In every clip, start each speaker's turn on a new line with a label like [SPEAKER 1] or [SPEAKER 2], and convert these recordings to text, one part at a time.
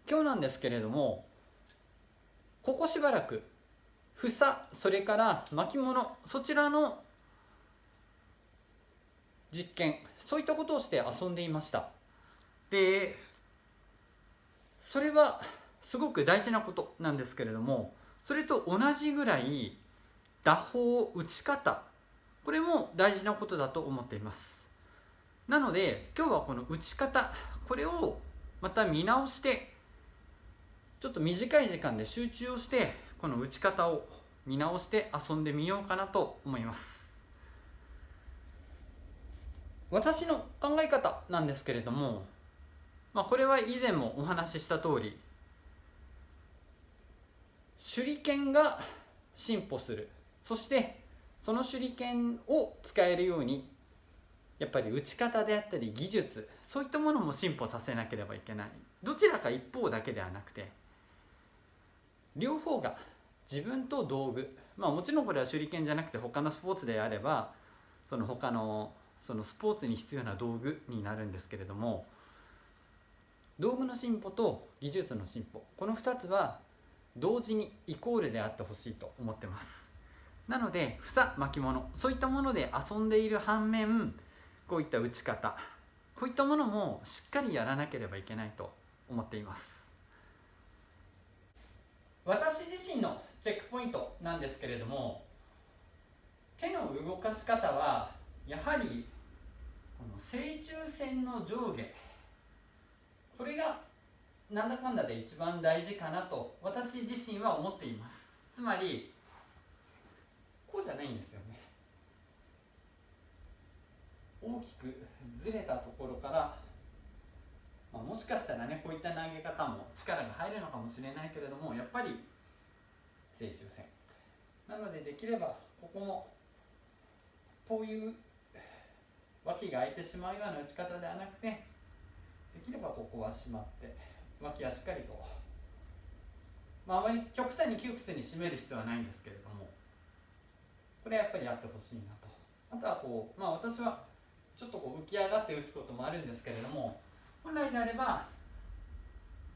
[SPEAKER 1] 今日なんですけれども、ここしばらく房、それから巻物、そちらの実験、そういったことをして遊んでいました。で、それはすごく大事なことなんですけれども、それと同じぐらい打法、打ち方、これも大事なことだと思っています。なので今日はこの打ち方、これをまた見直して、ちょっと短い時間で集中をしてこの打ち方を見直して遊んでみようかなと思います。私の考え方なんですけれども、これは以前もお話しした通り、手裏剣が進歩する、そしてその手裏剣を使えるように、やっぱり打ち方であったり技術、そういったものも進歩させなければいけない。どちらか一方だけではなくて、両方が自分と道具、もちろんこれは手裏剣じゃなくて他のスポーツであればその他のそのスポーツに必要な道具になるんですけれども、道具の進歩と技術の進歩、この2つは同時にイコールであってほしいと思ってます。なので房、巻物、そういったもので遊んでいる反面、こういった打ち方、こういったものもしっかりやらなければいけないと思っています。私自身のチェックポイントなんですけれども、手の動かし方はやはりこの正中線の上下、これがなんだかんだで一番大事かなと私自身は思っています。つまりこうじゃないんですよね。大きくずれたところから、もしかしたらね、こういった投げ方も力が入るのかもしれないけれども、やっぱり正中線なので、できればここもこういう脇が開いてしまうような打ち方ではなくて、できればここは締まって脇はしっかりと、あまり極端に窮屈に締める必要はないんですけれども、これはやっぱりやってほしいなと。あとはこう、私はちょっとこう浮き上がって打つこともあるんですけれども、本来であれば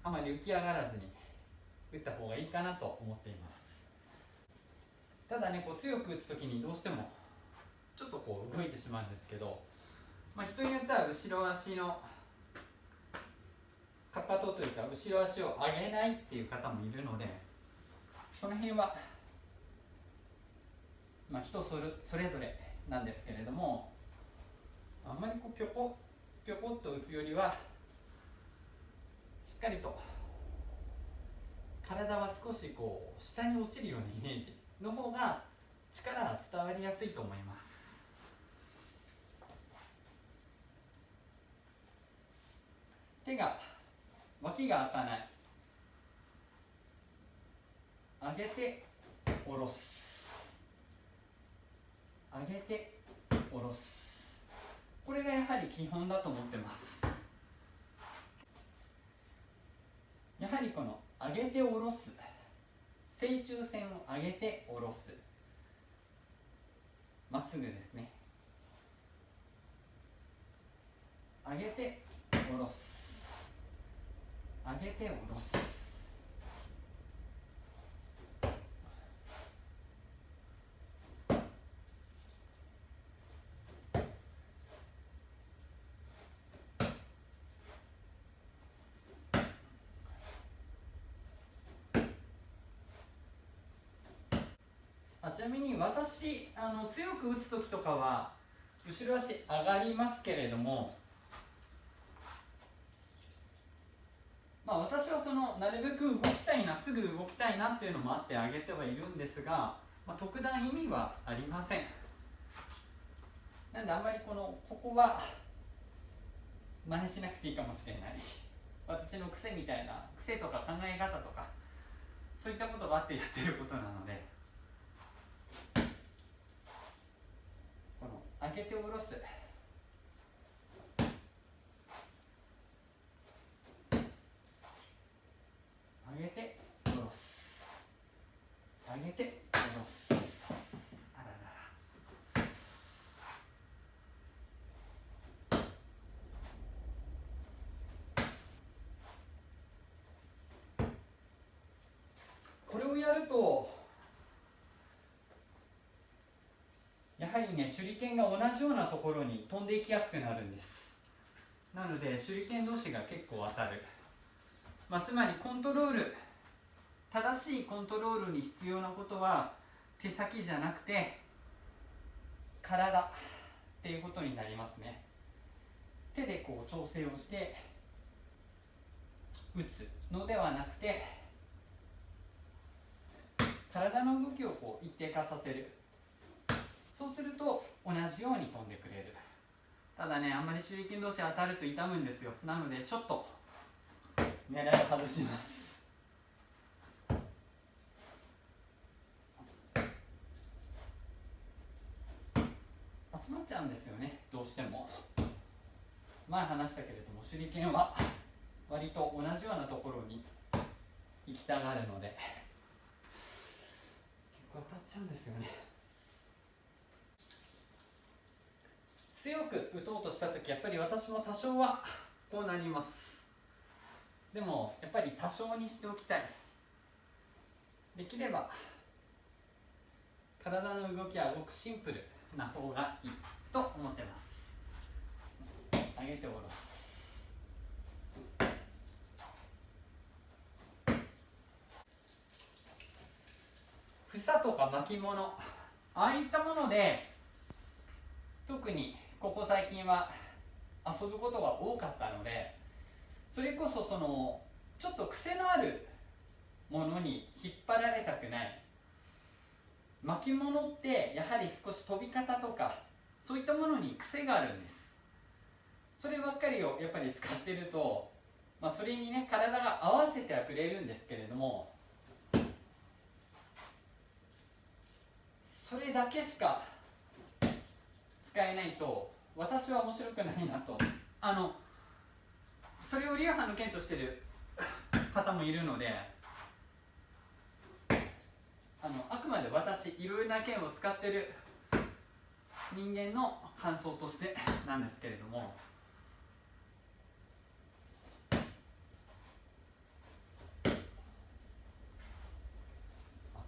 [SPEAKER 1] あまり浮き上がらずに打った方がいいかなと思っています。ただね、こう強く打つときにどうしてもちょっとこう動いてしまうんですけど、人によっては後ろ足のかかとというか後ろ足を上げないっていう方もいるので、その辺は人それぞれなんですけれども、あんまりこうぴょこぴょこっと打つよりは、しっかりと体は少しこう下に落ちるようなイメージの方が力が伝わりやすいと思います。手が脇が開かない、上げて下ろす、上げて下ろす、これがやはり基本だと思ってます。やはりこの上げて下ろす、正中線を上げて下ろす、まっすぐですね、上げて下ろす、上げて下ろす、ちなみに私強く打つ時とかは後ろ足上がりますけれども、私はなるべく動きたいな、すぐ動きたいなっていうのもあって上げてはいるんですが、特段意味はありません。なんであんまりここは真似しなくていいかもしれない。私の癖みたいな、癖とか考え方とかそういったことがあってやってることなので、この上げて下ろす、上げて下ろす、上げて下ろす、あららら、ね手裏剣が同じようなところに飛んでいきやすくなるんです。なので手裏剣同士が結構当たる、つまりコントロール、正しいコントロールに必要なことは手先じゃなくて体っていうことになりますね。手でこう調整をして打つのではなくて、体の動きをこう一定化させる。そうすると同じように飛んでくれる。ただね、あんまり手裏剣同士当たると痛むんですよ。なのでちょっと狙いを外します。集まっちゃうんですよね、どうしても。前話したけれども、手裏剣は割と同じようなところに行きたがるので結構当たっちゃうんですよね。強く打とうとした時、やっぱり私も多少はこうなります。でもやっぱり多少にしておきたい。できれば体の動きはごくシンプルな方がいいと思ってます。上げて下ろす。房とか巻物、ああいったもので特にここ最近は遊ぶことが多かったので、それこそちょっと癖のあるものに引っ張られたくない。巻物ってやはり少し飛び方とかそういったものに癖があるんです。そればっかりをやっぱり使ってると、それにね体が合わせてはくれるんですけれども、それだけしか使えないと私は面白くないなと。それを流派の剣としてる方もいるので、あくまで私いろいろな剣を使ってる人間の感想としてなんですけれども、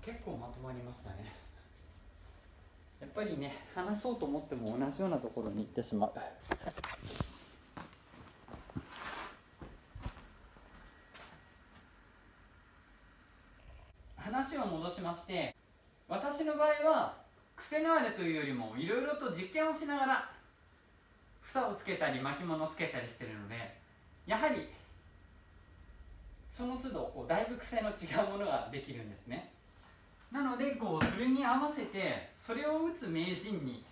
[SPEAKER 1] 結構まとまりましたね。やっぱりね、話そうと思っても同じようなところに行ってしまう。話を戻しまして、私の場合は癖のあるというよりもいろいろと実験をしながら房をつけたり巻物をつけたりしているので、やはりその都度だいぶ癖の違うものができるんですね。なのでそれに合わせてそれを打つ名人に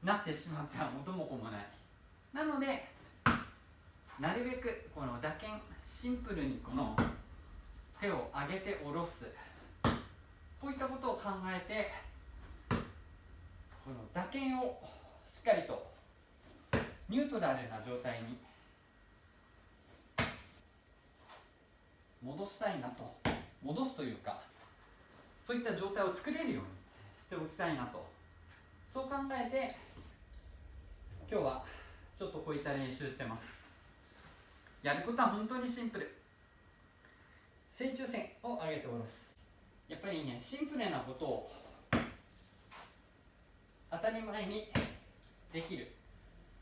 [SPEAKER 1] なってしまっては元も子もない。なのでなるべくこの打剣シンプルに手を上げて下ろす、こういったことを考えてこの打剣をしっかりとニュートラルな状態に戻したいなと。戻すというか、そういった状態を作れるようにしておきたいなと、そう考えて今日はちょっとこういった練習してます。やることは本当にシンプル。正中線を上げて下ろす。やっぱりね、シンプルなことを当たり前にできる、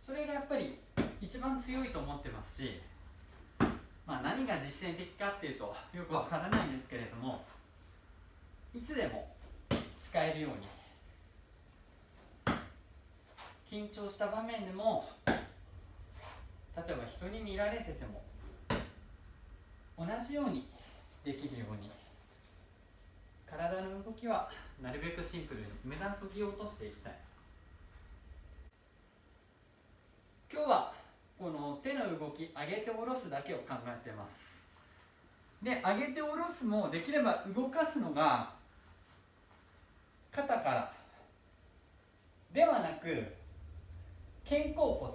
[SPEAKER 1] それがやっぱり一番強いと思ってますし、何が実践的かっていうとよくわからないんですけれども、いつでも使えるように、緊張した場面でも、例えば人に見られてても同じようにできるように、体の動きはなるべくシンプルに無駄そぎ落としていきたい。今日はこの手の動き、上げて下ろすだけを考えてます。で、上げて下ろすもできれば動かすのが肩からではなく肩甲骨、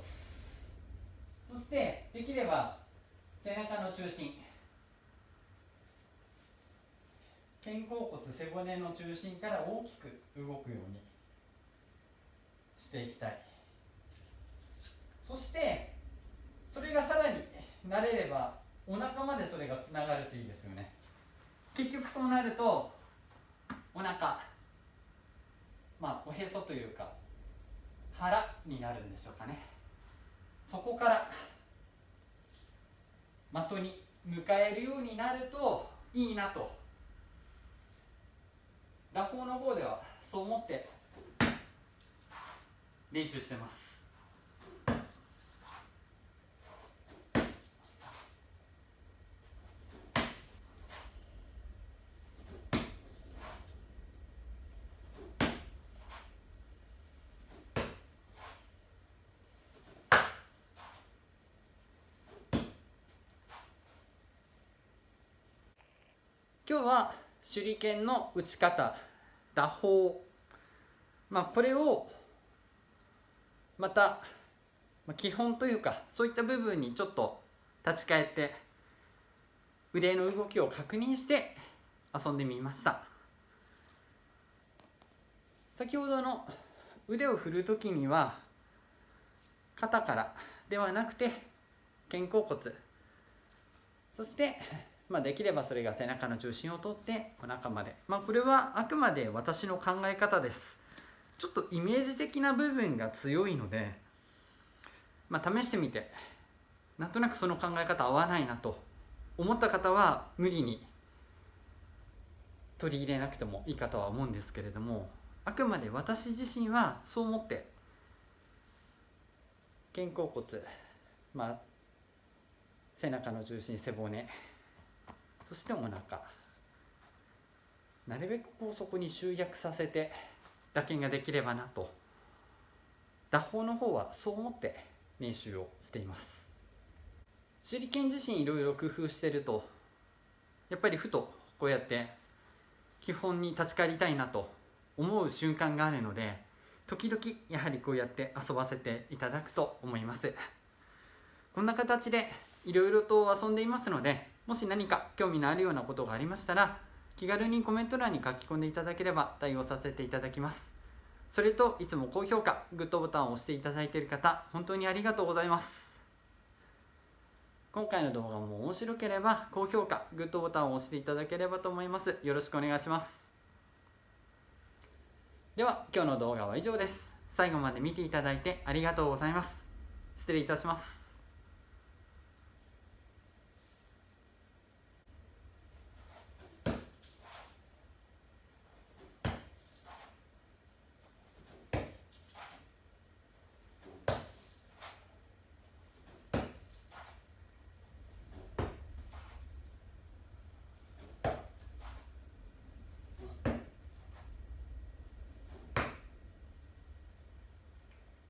[SPEAKER 1] そしてできれば背中の中心、肩甲骨、背骨の中心から大きく動くようにしていきたい。そしてそれがさらに慣れればお腹までそれがつながるといいですよね。結局そうなるとお腹、おへそというか腹になるんでしょうかね。そこから的に迎えるようになるといいなと、打法の方ではそう思って練習してます。今日は手裏剣の打ち方、打法、これをまた基本というかそういった部分にちょっと立ち返って腕の動きを確認して遊んでみました。先ほどの腕を振るときには肩からではなくて肩甲骨、そしてできればそれが背中の重心を取ってお腹まで、これはあくまで私の考え方です。ちょっとイメージ的な部分が強いので、試してみてなんとなくその考え方合わないなと思った方は無理に取り入れなくてもいいかとは思うんですけれども、あくまで私自身はそう思って肩甲骨、背中の重心、背骨、そしてお腹、なるべくそこに集約させて打剣ができればなと、打法の方はそう思って練習をしています。手裏剣自身いろいろ工夫してると、やっぱりふとこうやって基本に立ち返りたいなと思う瞬間があるので、時々やはりこうやって遊ばせていただくと思います。こんな形でいろいろと遊んでいますので、もし何か興味のあるようなことがありましたら気軽にコメント欄に書き込んでいただければ対応させていただきます。それといつも高評価、グッドボタンを押していただいている方、本当にありがとうございます。今回の動画も面白ければ高評価、グッドボタンを押していただければと思います。よろしくお願いします。では今日の動画は以上です。最後まで見ていただいてありがとうございます。失礼いたします。